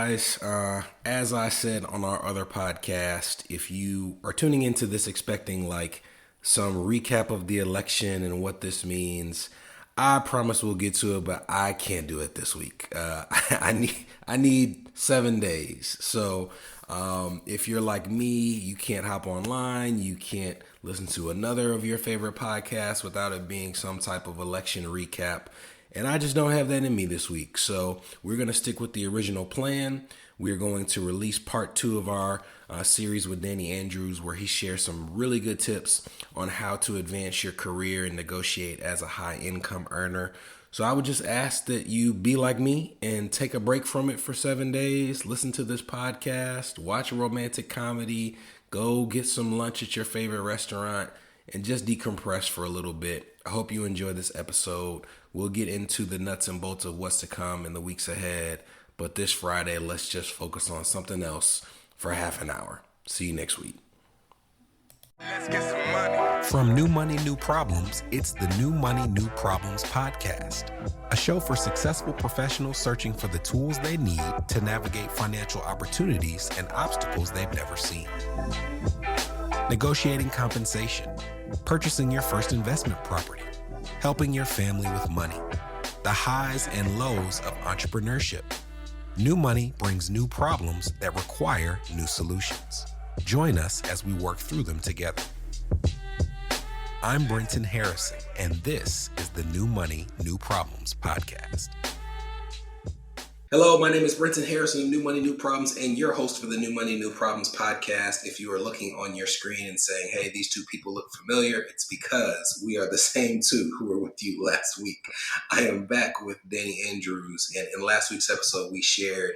guys. As I said on our other podcast, if you are tuning into this expecting like some recap of the election and what this means, I promise we'll get to it, but I can't do it this week. I need 7 days. So if you're like me, you can't hop online, you can't listen to another of your favorite podcasts without it being some type of election recap. And I just don't have that in me this week. So we're going to stick with the original plan. We're going to release part 2 of our series with Danny Andrews, where he shares some really good tips on how to advance your career and negotiate as a high income earner. So I would just ask that you be like me and take a break from it for 7 days. Listen to this podcast, watch a romantic comedy, go get some lunch at your favorite restaurant, and just decompress for a little bit. I hope you enjoy this episode. We'll get into the nuts and bolts of what's to come in the weeks ahead. But this Friday, let's just focus on something else for half an hour. See you next week. Let's get some money. From New Money, New Problems, it's the New Money, New Problems podcast, a show for successful professionals searching for the tools they need to navigate financial opportunities and obstacles they've never seen. Negotiating compensation, purchasing your first investment property, helping your family with money, the highs and lows of entrepreneurship. New money brings new problems that require new solutions. Join us as we work through them together. I'm Brenton Harrison, and this is the New Money, New Problems podcast. Hello, my name is Brenton Harrison of New Money, New Problems, and your host for the New Money, New Problems podcast. If you are looking on your screen and saying, hey, these two people look familiar, it's because we are the same two who were with you last week. I am back with Danny Andrews, and in last week's episode, we shared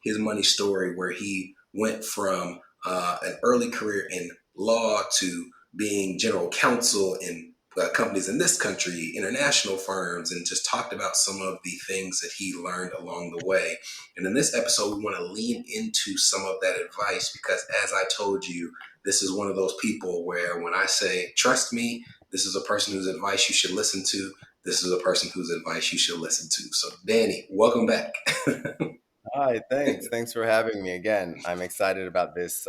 his money story where he went from an early career in law to being general counsel in companies in this country, international firms, and just talked about some of the things that he learned along the way. And in this episode, we want to lean into some of that advice because, as I told you, this is one of those people where when I say, trust me, this is a person whose advice you should listen to. This is a person whose advice you should listen to. So, Danny, welcome back. Hi, thanks. Thanks for having me again. I'm excited about this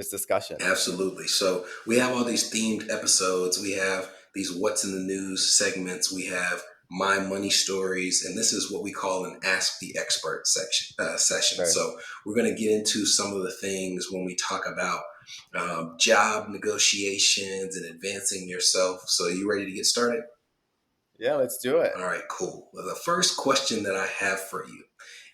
discussion. Absolutely. So we have all these themed episodes. We have these What's in the News segments. We have My Money Stories. And this is what we call an Ask the Expert session. Sure. So we're going to get into some of the things when we talk about job negotiations and advancing yourself. So you ready to get started? Yeah, let's do it. All right, cool. Well, the first question that I have for you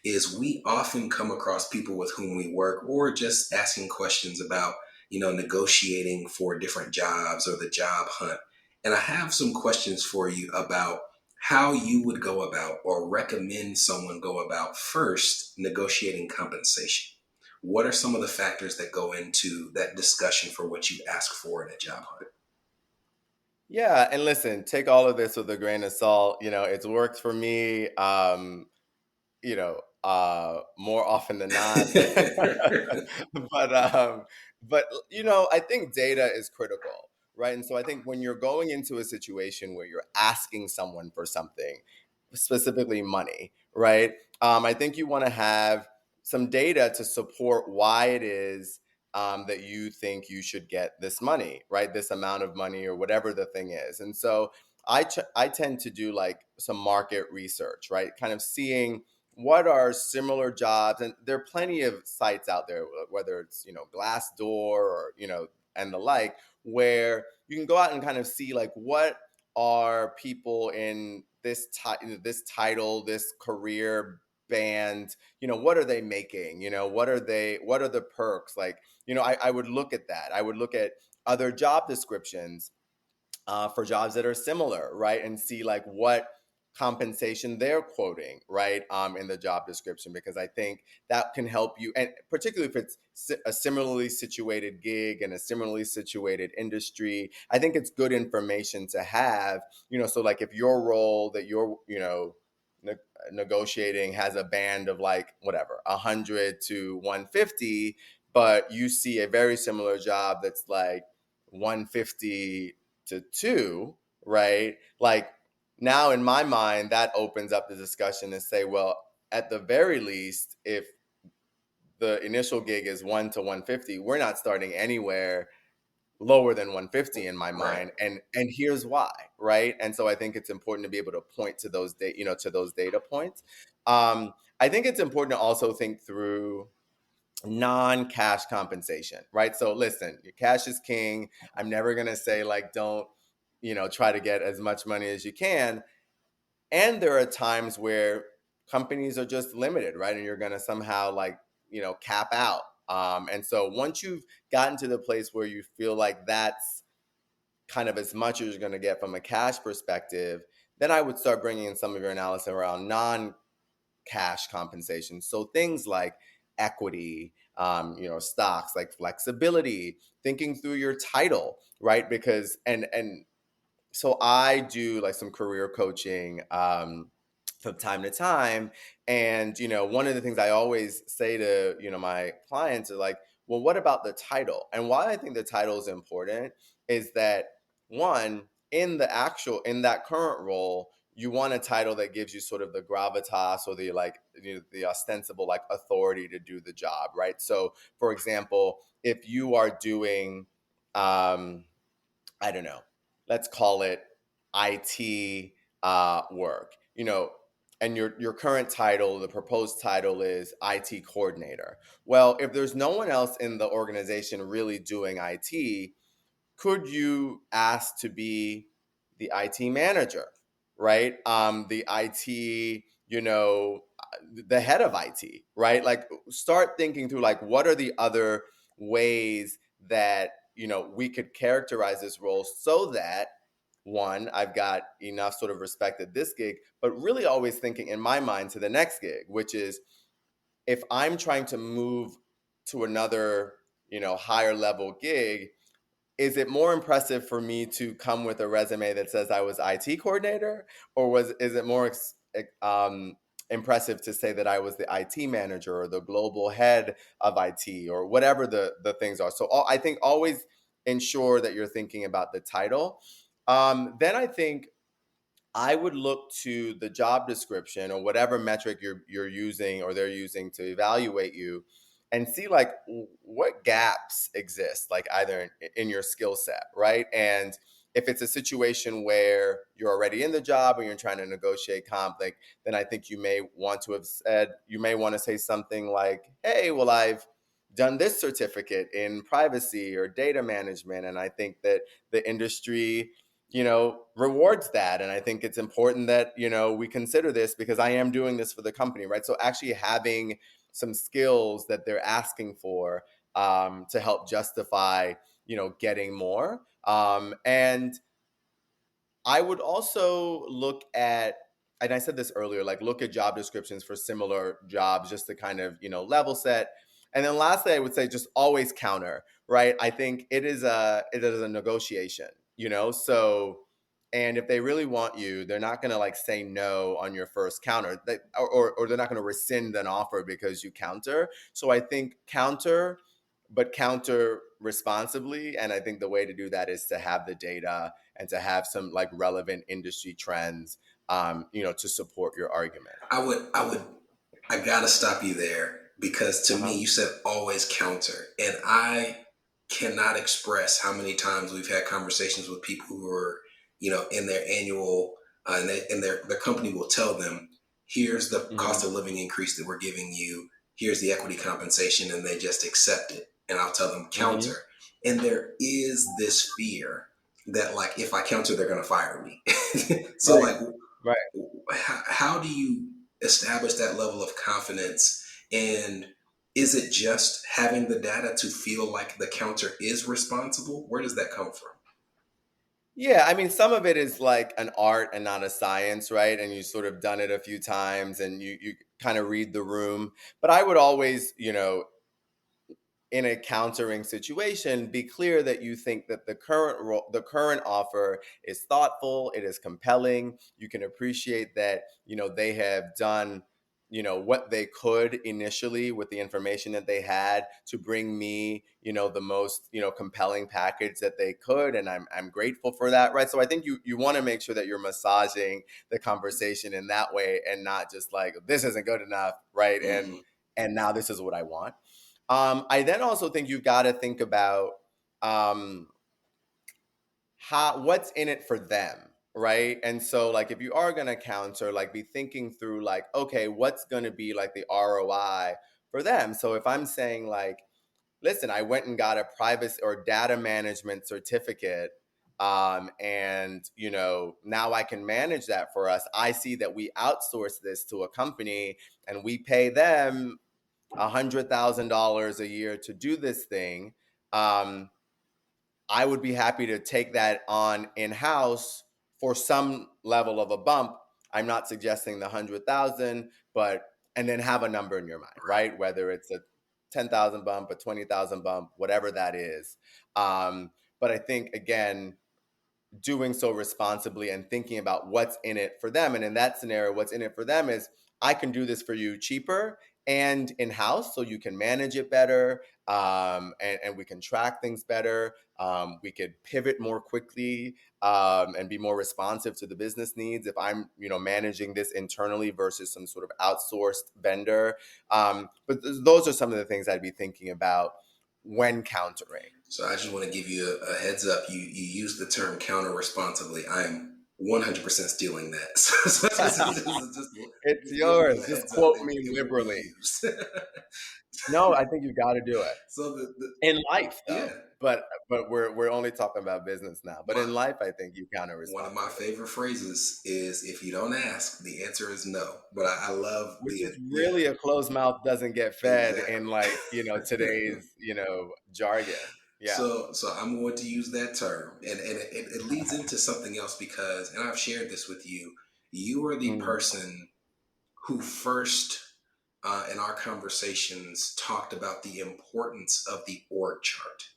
is we often come across people with whom we work or just asking questions about, negotiating for different jobs or the job hunt. And I have some questions for you about how you would go about or recommend someone go about first negotiating compensation. What are some of the factors that go into that discussion for what you ask for in a job hunt? Yeah, and listen, take all of this with a grain of salt. It's worked for me, more often than not. But I think data is critical, right? And so I think when you're going into a situation where you're asking someone for something, specifically money, right? I think you want to have some data to support why it is that you think you should get this money, right? This amount of money or whatever the thing is. And so I tend to do like some market research, right? Kind of seeing what are similar jobs. And there are plenty of sites out there, whether it's, Glassdoor or, and the like, where you can go out and kind of see like what are people in this title, this career band, what are they making? What are the perks? Like, I would look at that. I would look at other job descriptions for jobs that are similar, right? And see like what compensation they're quoting, right, in the job description, because I think that can help you, and particularly if it's a similarly situated gig and a similarly situated industry, I think it's good information to have, so like if your role that you're, negotiating has a band of like whatever 100 to 150, but you see a very similar job that's like 150 to 2, right? Like now in my mind, that opens up the discussion and say, well, at the very least, if the initial gig is 1 to 150, we're not starting anywhere lower than 150 in my mind. And here's why, right? And so I think it's important to be able to point to those to those data points. I think it's important to also think through non-cash compensation, right? So listen, your cash is king. I'm never going to say like don't, try to get as much money as you can. And there are times where companies are just limited, right? And you're going to somehow like, cap out. And so once you've gotten to the place where you feel like that's kind of as much as you're going to get from a cash perspective, then I would start bringing in some of your analysis around non-cash compensation. So things like equity, stocks, like flexibility, thinking through your title, right? Because and so I do like some career coaching from time to time, and one of the things I always say to my clients are like, well, what about the title? And why I think the title is important is that one, in that current role, you want a title that gives you sort of the gravitas or the like the ostensible like authority to do the job, right? So for example, if you are doing I don't know, let's call it IT work, and your current title, the proposed title is IT coordinator. Well, if there's no one else in the organization really doing IT, could you ask to be the IT manager, right? The IT, the head of IT, right? Like start thinking through like what are the other ways that we could characterize this role so that one, I've got enough sort of respect at this gig, but really always thinking in my mind to the next gig, which is if I'm trying to move to another, higher level gig, is it more impressive for me to come with a resume that says I was IT coordinator, or is it more impressive to say that I was the IT manager or the global head of IT or whatever the things are? So I think always ensure that you're thinking about the title. Then I think I would look to the job description or whatever metric you're using or they're using to evaluate you, and see like what gaps exist, like either in your skill set, right? And if it's a situation where you're already in the job or you're trying to negotiate comp, like then I think you may want to say something like, hey, well, I've done this certificate in privacy or data management, and I think that the industry rewards that. And I think it's important that, we consider this because I am doing this for the company, right? So actually having some skills that they're asking for to help justify, getting more. And I would also look at, and I said this earlier, like look at job descriptions for similar jobs just to kind of, level set. And then lastly, I would say just always counter, right? I think it is a negotiation, so, and if they really want you, they're not going to like say no on your first counter, or they're not going to rescind an offer because you counter. So I think counter, but counter responsibly. And I think the way to do that is to have the data and to have some like relevant industry trends, to support your argument. I gotta stop you there because to me, you said always counter, and I cannot express how many times we've had conversations with people who are, in their annual, and their company will tell them, here's the cost of living increase that we're giving you, here's the equity compensation, and they just accept it. And I'll tell them counter. And there is this fear that like, if I counter, they're going to fire me. So right. How do you establish that level of confidence? And is it just having the data to feel like the counter is responsible? Where does that come from? Yeah, I mean, some of it is like an art and not a science, right? And you sort of done it a few times and you kind of read the room. But I would always, in a countering situation, be clear that you think that the current offer is thoughtful, it is compelling. You can appreciate that, they have done, what they could initially with the information that they had to bring me, the most, compelling package that they could. And I'm grateful for that. Right. So I think you want to make sure that you're massaging the conversation in that way and not just like, this isn't good enough. Right. And and now this is what I want. I then also think you've got to think about um, what's in it for them, right? And so like if you are going to counter, like be thinking through like, okay, what's going to be like the ROI for them? So if I'm saying like, listen, I went and got a privacy or data management certificate, and now I can manage that for us. I see that we outsource this to a company and we pay them $100,000 a year to do this thing. I would be happy to take that on in-house for some level of a bump. I'm not suggesting the 100,000, and then have a number in your mind, right? Whether it's a 10,000 bump, a 20,000 bump, whatever that is. But I think, again, doing so responsibly and thinking about what's in it for them. And in that scenario, what's in it for them is I can do this for you cheaper and in-house so you can manage it better, and we can track things better. We could pivot more quickly, and be more responsive to the business needs if I'm managing this internally versus some sort of outsourced vendor. But those are some of the things I'd be thinking about when countering. So I just want to give you a heads up. You use the term counter responsibly. I'm 100% stealing that. So it's yours. Just quote me liberally. No, I think you've got to do it. So in life, though. Yeah. But we're only talking about business now. But in life, I think you counter responsibly. One of my favorite phrases is, "If you don't ask, the answer is no." But I love which is really a closed mouth doesn't get fed in today's jargon. Yeah. So I'm going to use that term, and it leads into something else because, and I've shared this with you. You are the person who first, in our conversations, talked about the importance of the org chart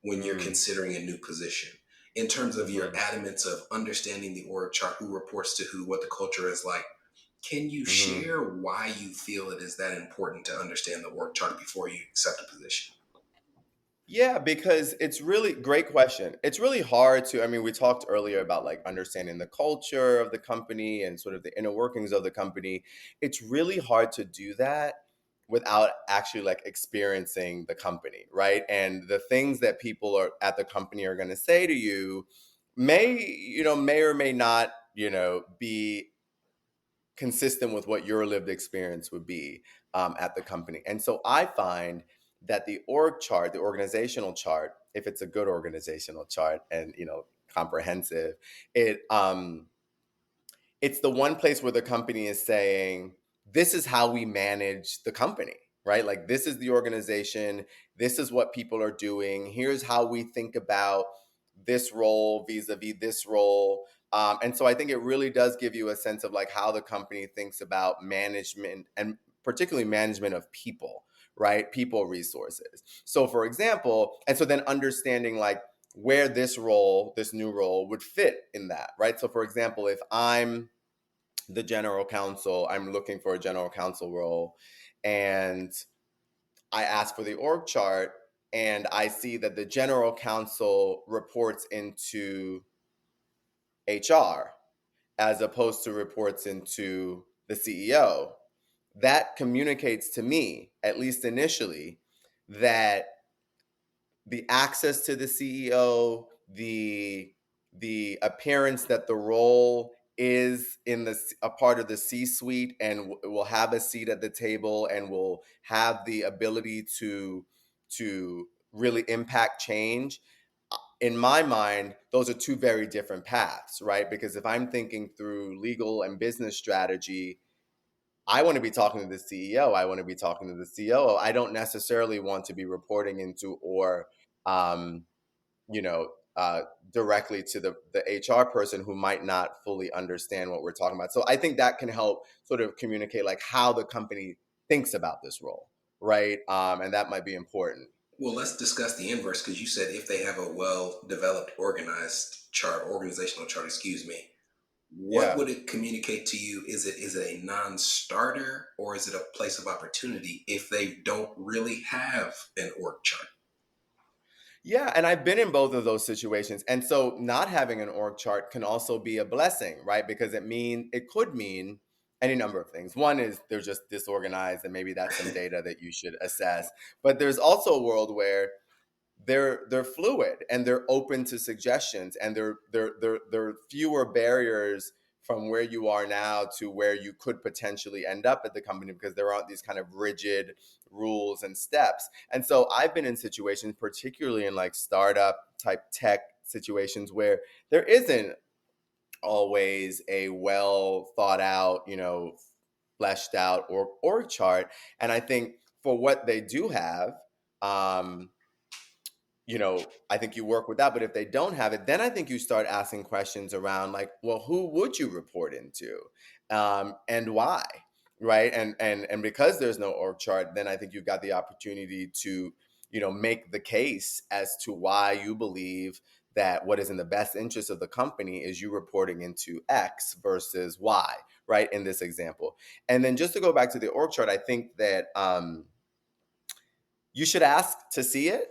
when you're considering a new position, in terms of your adamance of understanding the org chart, who reports to who, what the culture is like. Can you share why you feel it is that important to understand the org chart before you accept a position? Yeah, because it's really great question. It's really hard to, we talked earlier about like understanding the culture of the company and sort of the inner workings of the company. It's really hard to do that without actually like experiencing the company, right? And the things that people are at the company are going to say to you may or may not, be consistent with what your lived experience would be at the company. And so I find that the org chart, the organizational chart, if it's a good organizational chart and comprehensive, it's the one place where the company is saying, this is how we manage the company, right? Like, this is the organization, this is what people are doing, here's how we think about this role vis-a-vis this role. And so I think it really does give you a sense of like how the company thinks about management, and particularly management of people, right? People resources. So for example, and so then understanding like where this new role would fit in that, right? So for example, if I'm the general counsel, I'm looking for a general counsel role, and I ask for the org chart and I see that the general counsel reports into HR as opposed to reports into the CEO. That communicates to me, at least initially, that the access to the CEO, the appearance that the role is a part of the C-suite and will have a seat at the table and will have the ability to really impact change. In my mind, those are two very different paths, right? Because if I'm thinking through legal and business strategy, I want to be talking to the CEO. I want to be talking to the COO. I don't necessarily want to be reporting into or, directly to the HR person who might not fully understand what we're talking about. So I think that can help sort of communicate like how the company thinks about this role, right? And that might be important. Well, let's discuss the inverse, because you said if they have a well-developed organizational chart, what would it communicate to you? Is it a non-starter, or is it a place of opportunity if they don't really have an org chart? Yeah, and I've been in both of those situations. And so not having an org chart can also be a blessing, right? Because it could mean any number of things. One is they're just disorganized, and maybe that's some data that you should assess. But there's also a world where they're fluid and they're open to suggestions, and there are fewer barriers from where you are now to where you could potentially end up at the company, because there aren't these kind of rigid rules and steps. And so I've been in situations, particularly in like startup type tech situations, where there isn't always a well thought out, fleshed out or org chart. And I think for what they do have, I think you work with that. But if they don't have it, then I think you start asking questions around like, well, who would you report into, and why, right? And because there's no org chart, then I think you've got the opportunity to, make the case as to why you believe that what is in the best interest of the company is you reporting into X versus Y, right? In this example. And then just to go back to the org chart, I think that you should ask to see it.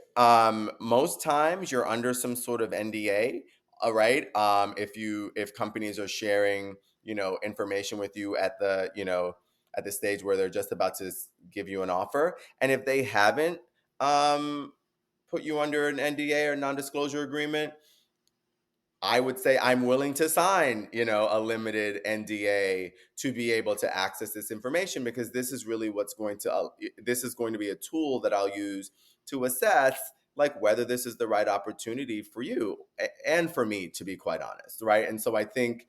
Most times you're under some sort of NDA, right? If companies are sharing, information with you at the stage where they're just about to give you an offer. And if they haven't put you under an NDA or non-disclosure agreement, I would say I'm willing to sign, a limited NDA to be able to access this information, because this is really this is going to be a tool that I'll use to assess like whether this is the right opportunity for you and for me, to be quite honest, right? And so I think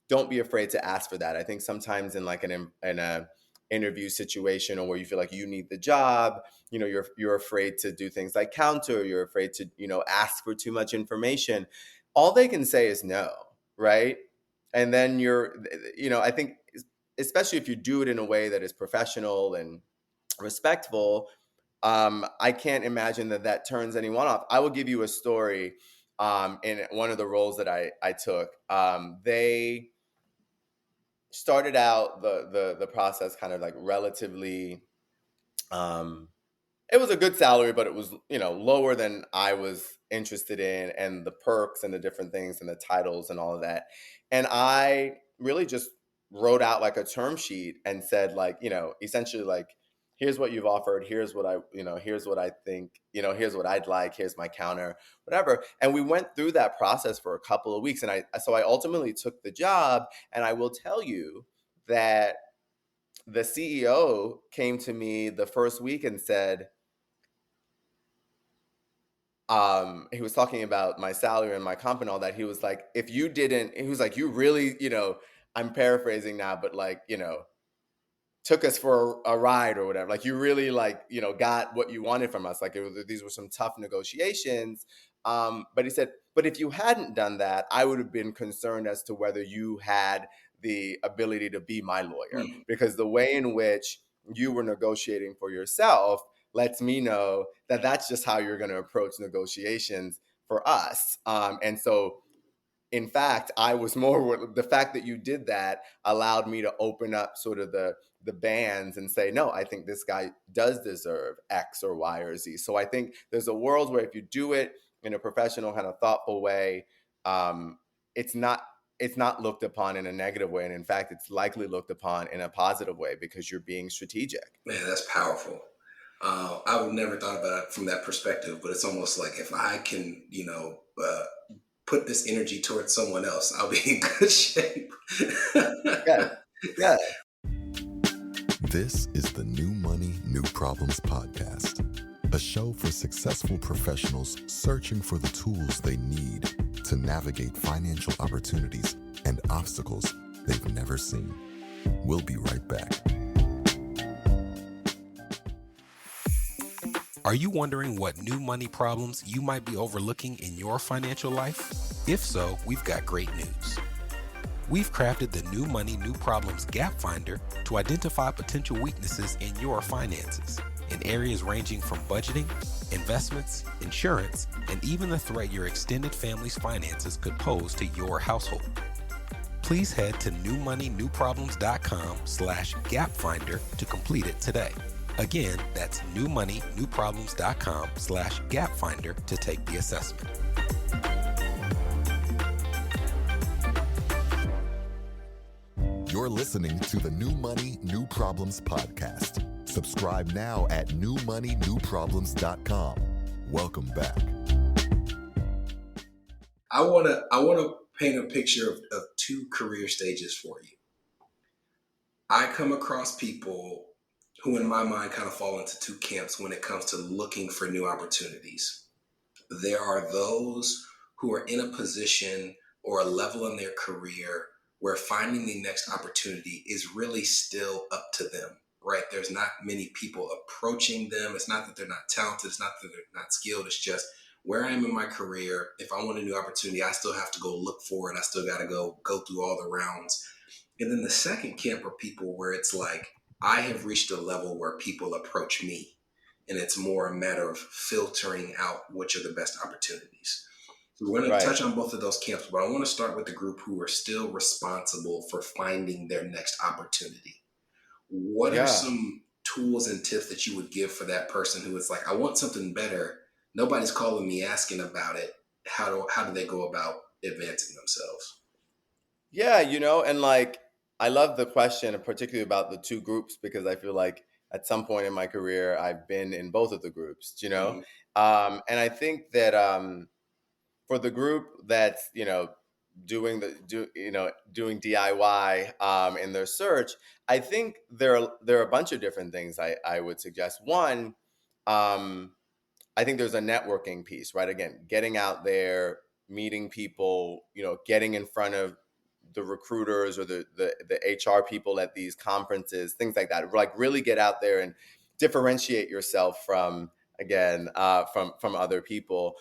don't be afraid to ask for that. I think sometimes in like in a interview situation, or where you feel like you need the job, you're afraid to do things like counter, you're afraid to, ask for too much information. All they can say is no, right? And then I think, especially if you do it in a way that is professional and respectful, I can't imagine that turns anyone off. I will give you a story. In one of the roles that I took, they started out the process kind of like relatively, it was a good salary, but it was, lower than I was interested in, and the perks and the different things and the titles and all of that. And I really just wrote out like a term sheet and said like, essentially like, here's what you've offered. Here's what here's what I think, here's what I'd like. Here's my counter, whatever. And we went through that process for a couple of weeks. And so I ultimately took the job. And I will tell you that the CEO came to me the first week and said, he was talking about my salary and my comp and all that. He was like, you really, I'm paraphrasing now, but like, took us for a ride or whatever. Like you really like, got what you wanted from us. Like these were some tough negotiations. But he said, but if you hadn't done that, I would have been concerned as to whether you had the ability to be my lawyer, because the way in which you were negotiating for yourself lets me know that that's just how you're going to approach negotiations for us. And so, in fact, the fact that you did that allowed me to open up sort of the bands and say, no, I think this guy does deserve X or Y or Z. So I think there's a world where if you do it in a professional kind of thoughtful way, it's not looked upon in a negative way. And in fact, it's likely looked upon in a positive way because you're being strategic. Man, that's powerful. I would never thought about it from that perspective, but it's almost like if I can, put this energy towards someone else, I'll be in good shape. Yeah. This is the New Money, New Problems podcast, a show for successful professionals searching for the tools they need to navigate financial opportunities and obstacles they've never seen. We'll be right back. Are you wondering what new money problems you might be overlooking in your financial life? If so, we've got great news. We've crafted the New Money, New Problems Gap Finder to identify potential weaknesses in your finances in areas ranging from budgeting, investments, insurance, and even the threat your extended family's finances could pose to your household. Please head to newmoneynewproblems.com/gapfinder to complete it today. Again, that's newmoneynewproblems.com/gapfinder to take the assessment. You're listening to the New Money, New Problems podcast. Subscribe now at newmoneynewproblems.com. Welcome back. I wanna paint a picture of two career stages for you. I come across people who in my mind kind of fall into two camps when it comes to looking for new opportunities. There are those who are in a position or a level in their career where finding the next opportunity is really still up to them, right? There's not many people approaching them. It's not that they're not talented. It's not that they're not skilled. It's just where I am in my career. If I want a new opportunity, I still have to go look for it. I still got to go through all the rounds. And then the second camp are people where it's like, I have reached a level where people approach me, and it's more a matter of filtering out which are the best opportunities. So we're going to touch on both of those camps, but I want to start with the group who are still responsible for finding their next opportunity. What are some tools and tips that you would give for that person who is like, I want something better. Nobody's calling me asking about it. How do they go about advancing themselves? Yeah, and like, I love the question, particularly about the two groups, because I feel like at some point in my career, I've been in both of the groups, Mm-hmm. And I think that for the group that's, doing DIY in their search, I think there are a bunch of different things I would suggest. One, I think there's a networking piece, right? Again, getting out there, meeting people, getting in front of the recruiters or the HR people at these conferences, things like that. Like, really get out there and differentiate yourself from other people.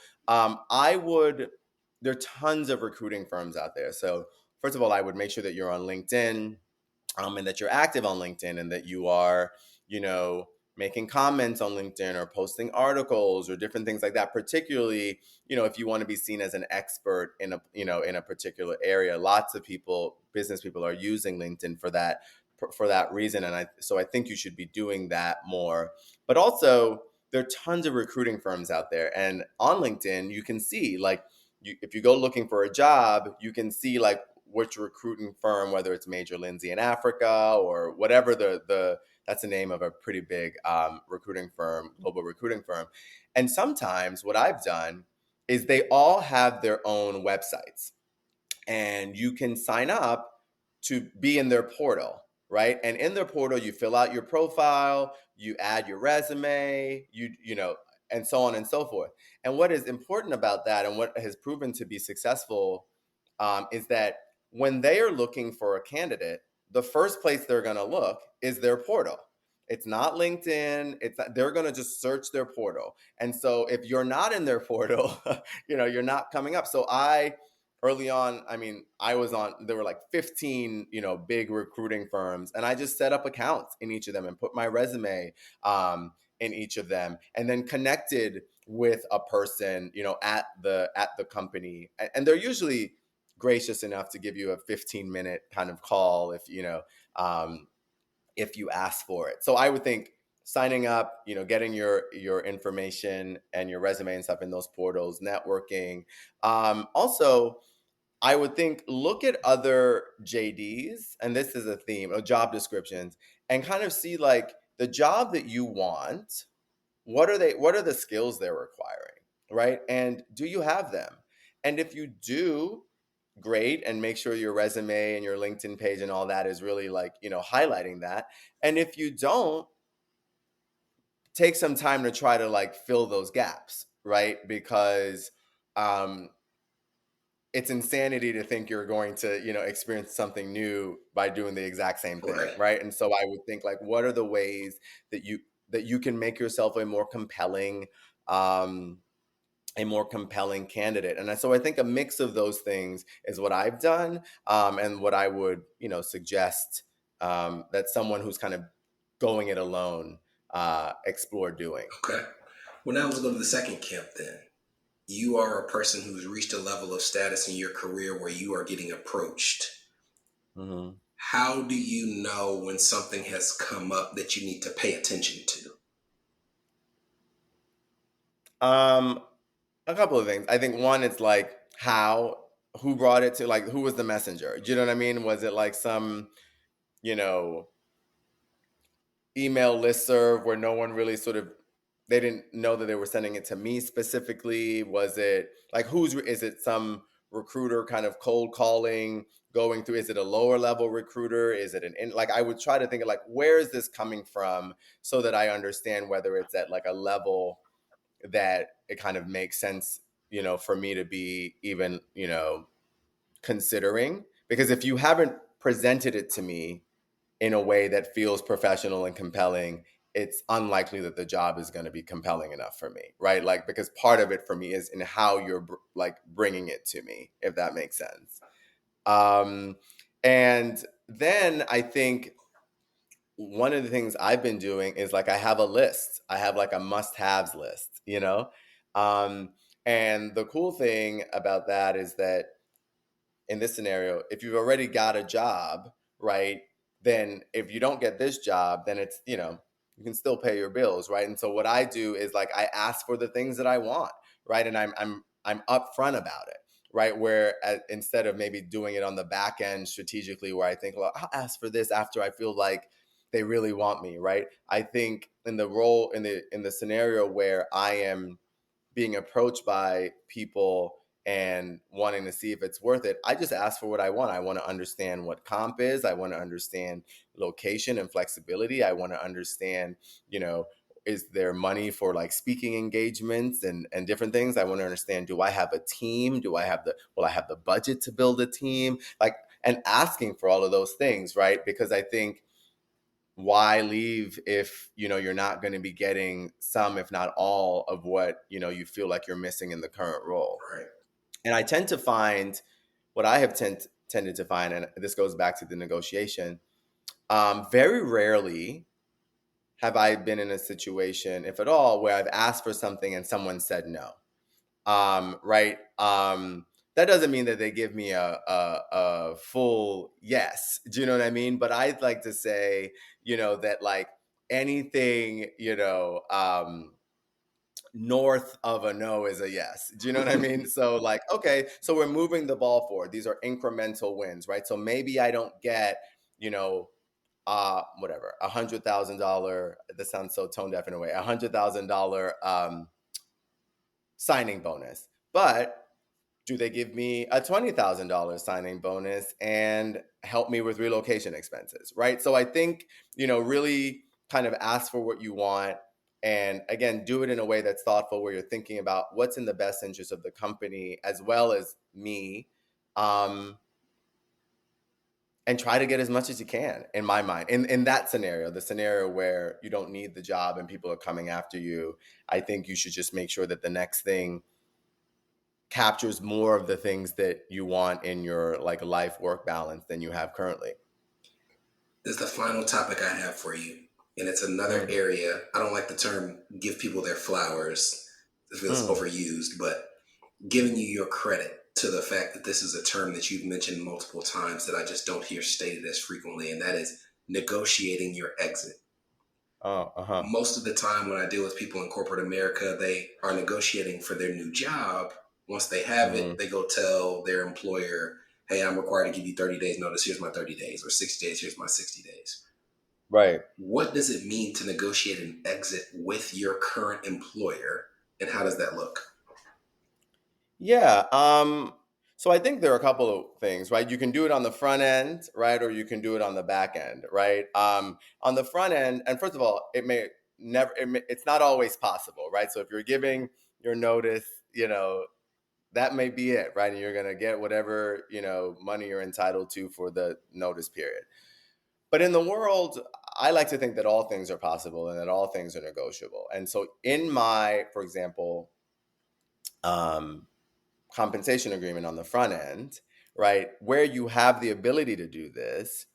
There are tons of recruiting firms out there. So first of all, I would make sure that you're on LinkedIn, and that you're active on LinkedIn, and that you are, making comments on LinkedIn or posting articles or different things like that. Particularly, if you want to be seen as an expert in a particular area. Lots of business people are using LinkedIn for that reason. And I think you should be doing that more. But also, there are tons of recruiting firms out there, and on LinkedIn, you can see, like, if you go looking for a job, you can see like which recruiting firm, whether it's Major Lindsay in Africa or whatever that's the name of a pretty big recruiting firm, global recruiting firm. And sometimes what I've done is they all have their own websites, and you can sign up to be in their portal, right? And in their portal, you fill out your profile, you add your resume, and so on and so forth. And what is important about that, and what has proven to be successful, is that when they are looking for a candidate, the first place they're going to look is their portal. It's not LinkedIn. They're going to just search their portal. And so if you're not in their portal, you're not coming up. So early on, there were like 15, big recruiting firms, and I just set up accounts in each of them and put my resume in each of them, and then connected with a person, at the company. And they're usually gracious enough to give you a 15-minute kind of call if you ask for it. So I would think signing up, getting your information and your resume and stuff in those portals, networking. Also, I would think look at other JDs, and this is a theme, or job descriptions, and kind of see like the job that you want, what are the skills they're requiring, right? And do you have them? And if you do, great, and make sure your resume and your LinkedIn page and all that is really like, highlighting that. And if you don't, take some time to try to like fill those gaps, right? Because it's insanity to think you're going to, experience something new by doing the exact same thing, right? And so I would think like, what are the ways that you can make yourself a more compelling candidate? And so I think a mix of those things is what I've done, and what I would, suggest that someone who's kind of going it alone explore doing. Okay. Well, now let's go to the second camp then. You are a person who's reached a level of status in your career where you are getting approached. Mm-hmm. How do you know when something has come up that you need to pay attention to? A couple of things. I think one, it's like who brought it to, like, who was the messenger? Do you know what I mean? Was it like some, you know, email listserv where no one really they didn't know that they were sending it to me specifically? Was it like, is it some recruiter kind of cold calling going through? Is it a lower level recruiter? Is it like, I would try to think of like, where is this coming from, so that I understand whether it's at like a level that it kind of makes sense, for me to be even, considering. Because if you haven't presented it to me in a way that feels professional and compelling, it's unlikely that the job is going to be compelling enough for me, right? Like, because part of it for me is in how you're like bringing it to me, if that makes sense. And then I think one of the things I've been doing is like, I have a list. I have like a must-haves list, and the cool thing about that is that in this scenario, if you've already got a job, right, then if you don't get this job, then it's, you can still pay your bills, right? And so what I do is like, I ask for the things that I want, right? And I'm upfront about it, right? Where instead of maybe doing it on the back end strategically, where I think, well, I'll ask for this after I feel like they really want me, right? I think in the scenario where I am being approached by people and wanting to see if it's worth it, I just ask for what I want. I want to understand what comp is. I want to understand location and flexibility. I want to understand, is there money for like speaking engagements and different things? I want to understand, do I have a team? Will I have the budget to build a team? Like, and asking for all of those things, right? Because I think, why leave if you're not going to be getting some, if not all, of what you feel like you're missing in the current role? Right. And I tend to find, what I have tended to find, and this goes back to the negotiation, very rarely have I been in a situation, if at all, where I've asked for something and someone said no. Right. That doesn't mean that they give me a full yes. Do you know what I mean? But I'd like to say, that like anything, north of a no is a yes. Do you know what I mean? So like, okay, so we're moving the ball forward. These are incremental wins, right? So maybe I don't get, whatever, $100,000. This sounds so tone deaf in a way. $100,000 signing bonus, but do they give me a $20,000 signing bonus and help me with relocation expenses, right? So I think, really kind of ask for what you want. And again, do it in a way that's thoughtful, where you're thinking about what's in the best interest of the company as well as me. And try to get as much as you can, in my mind. In that scenario, the scenario where you don't need the job and people are coming after you, I think you should just make sure that the next thing captures more of the things that you want in your like life work balance than you have currently. This is the final topic I have for you. And it's another area. I don't like the term give people their flowers. It feels overused, but giving you your credit to the fact that this is a term that you've mentioned multiple times that I just don't hear stated as frequently, and that is negotiating your exit. Most of the time when I deal with people in corporate America, they are negotiating for their new job. Once they have it, they go tell their employer, hey, I'm required to give you 30 days notice. Here's my 30 days, or 60 days. Here's my 60 days. Right. What does it mean to negotiate an exit with your current employer, and how does that look? Yeah. So I think there are a couple of things, right? You can do it on the front end, right? Or you can do it on the back end, right? On the front end, and first of all, it's not always possible, right? So if you're giving your notice, that may be it, right? And you're going to get whatever, money you're entitled to for the notice period. But in the world, I like to think that all things are possible and that all things are negotiable. And so in my, for example, compensation agreement on the front end, right, where you have the ability to do this,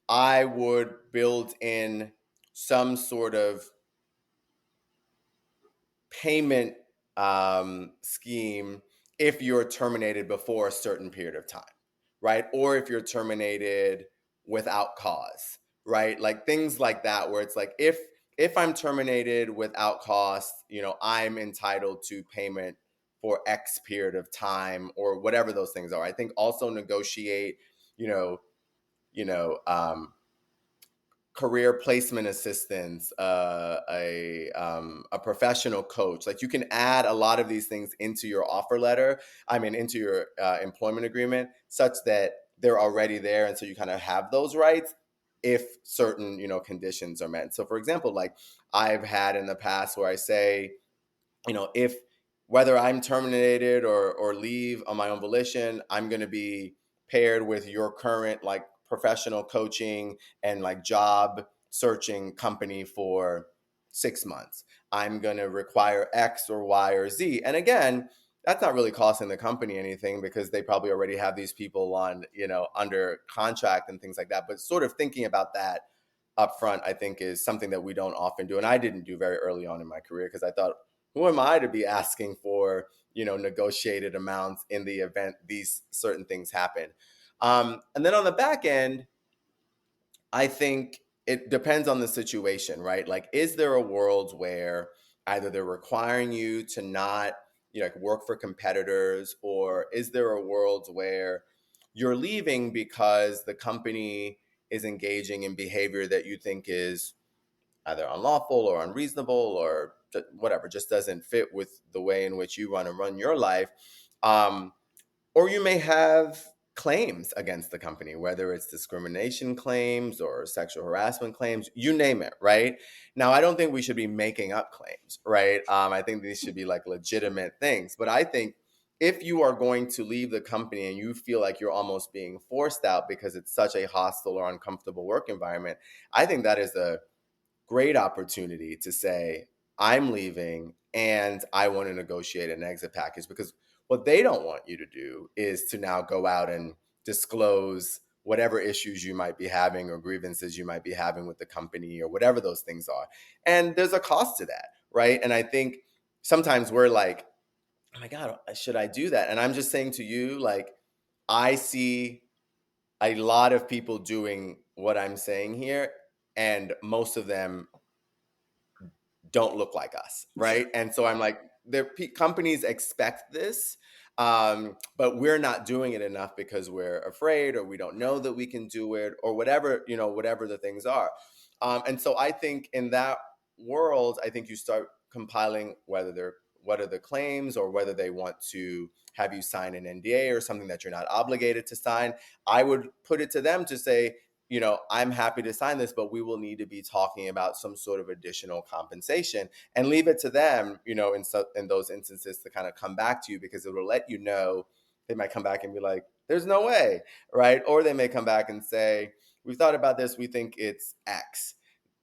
I would build in some sort of payment scheme if you're terminated before a certain period of time, right? Or if you're terminated without cause, right? Like things like that, where it's like, if I'm terminated without cost, I'm entitled to payment for X period of time, or whatever those things are. I think also negotiate, career placement assistance, a professional coach. Like you can add a lot of these things into your offer letter. I mean, into your employment agreement, such that they're already there, and so you kind of have those rights if certain conditions are met. So, for example, like I've had in the past where I say, if whether I'm terminated or leave on my own volition, I'm going to be paired with your current like professional coaching and like job searching company for 6 months. I'm going to require X or Y or Z. And again, that's not really costing the company anything because they probably already have these people on, under contract and things like that. But sort of thinking about that up front, I think is something that we don't often do. And I didn't do very early on in my career because I thought, who am I to be asking for, negotiated amounts in the event these certain things happen? And then on the back end, I think it depends on the situation, right? Like, is there a world where either they're requiring you to not, like work for competitors, or is there a world where you're leaving because the company is engaging in behavior that you think is either unlawful or unreasonable or whatever, just doesn't fit with the way in which you want to run your life? Um, or you may have claims against the company, whether it's discrimination claims or sexual harassment claims, you name it, right? Now, I don't think we should be making up claims, right? I think these should be like legitimate things. But I think if you are going to leave the company and you feel like you're almost being forced out because it's such a hostile or uncomfortable work environment, I think that is a great opportunity to say, I'm leaving and I want to negotiate an exit package, because what they don't want you to do is to now go out and disclose whatever issues you might be having or grievances you might be having with the company or whatever those things are. And there's a cost to that, right? And I think sometimes we're like, oh my God, should I do that? And I'm just saying to you, like, I see a lot of people doing what I'm saying here, and most of them don't look like us, right? And so I'm like, companies expect this, but we're not doing it enough because we're afraid or we don't know that we can do it or whatever, whatever the things are. And so I think in that world, I think you start compiling what are the claims, or whether they want to have you sign an NDA or something that you're not obligated to sign. I would put it to them to say, I'm happy to sign this, but we will need to be talking about some sort of additional compensation, and leave it to them, in those instances to kind of come back to you, because it will let you know. They might come back and be like, there's no way, right? Or they may come back and say, we've thought about this, we think it's X.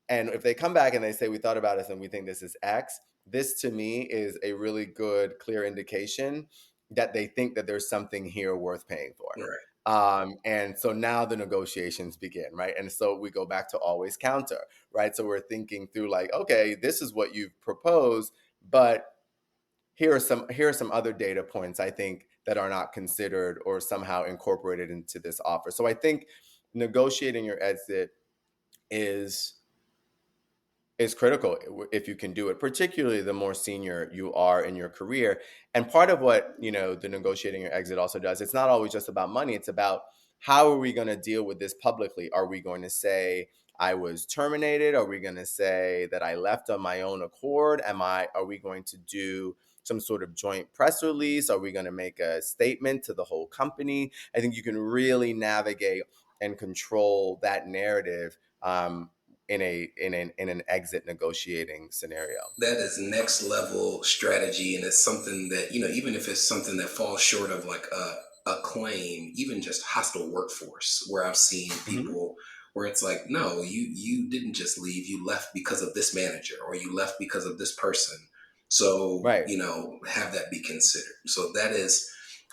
And if they come back and they say, we thought about this and we think this is X, this to me is a really good, clear indication that they think that there's something here worth paying for. Right. And so now the negotiations begin, right? And so we go back to always counter, right? So we're thinking through like, okay, this is what you've proposed, but here are some other data points I think that are not considered or somehow incorporated into this offer. So I think negotiating your exit is critical if you can do it, particularly the more senior you are in your career. And part of what, the negotiating your exit also does, it's not always just about money. It's about, how are we going to deal with this publicly? Are we going to say I was terminated? Are we going to say that I left on my own accord? Are we going to do some sort of joint press release? Are we going to make a statement to the whole company? I think you can really navigate and control that narrative in an exit negotiating scenario. That is next level strategy, and it's something that, even if it's something that falls short of like a claim, even just hostile workforce, where I've seen people where it's like, no, you didn't just leave, you left because of this manager, or you left because of this person. So, right. Have that be considered. So that is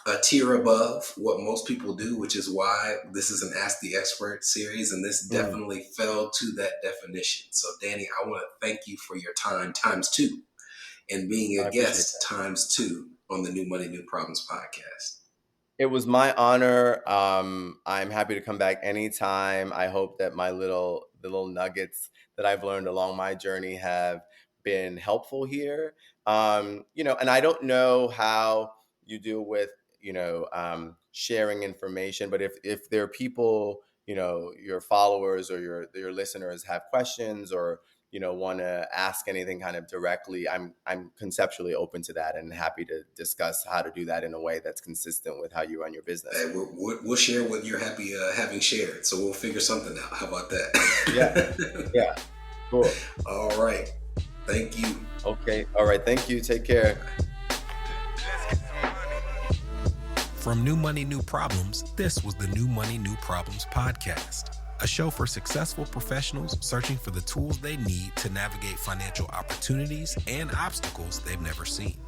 a tier above what most people do, which is why this is an Ask the Expert series, and this definitely fell to that definition. So, Danny, I want to thank you for your time ×2, and being a guest ×2 on the New Money, New Problems podcast. It was my honor. I'm happy to come back anytime. I hope that my little nuggets that I've learned along my journey have been helpful here. And I don't know how you deal with sharing information, but if there are people your followers or your listeners have questions or want to ask anything kind of directly, I'm conceptually open to that and happy to discuss how to do that in a way that's consistent with how you run your business. Hey, we'll share what you're happy having shared, so we'll figure something out. How about that? Yeah, cool. All right, thank you. Okay, all right, thank you. Take care. From New Money, New Problems, this was the New Money, New Problems podcast, a show for successful professionals searching for the tools they need to navigate financial opportunities and obstacles they've never seen.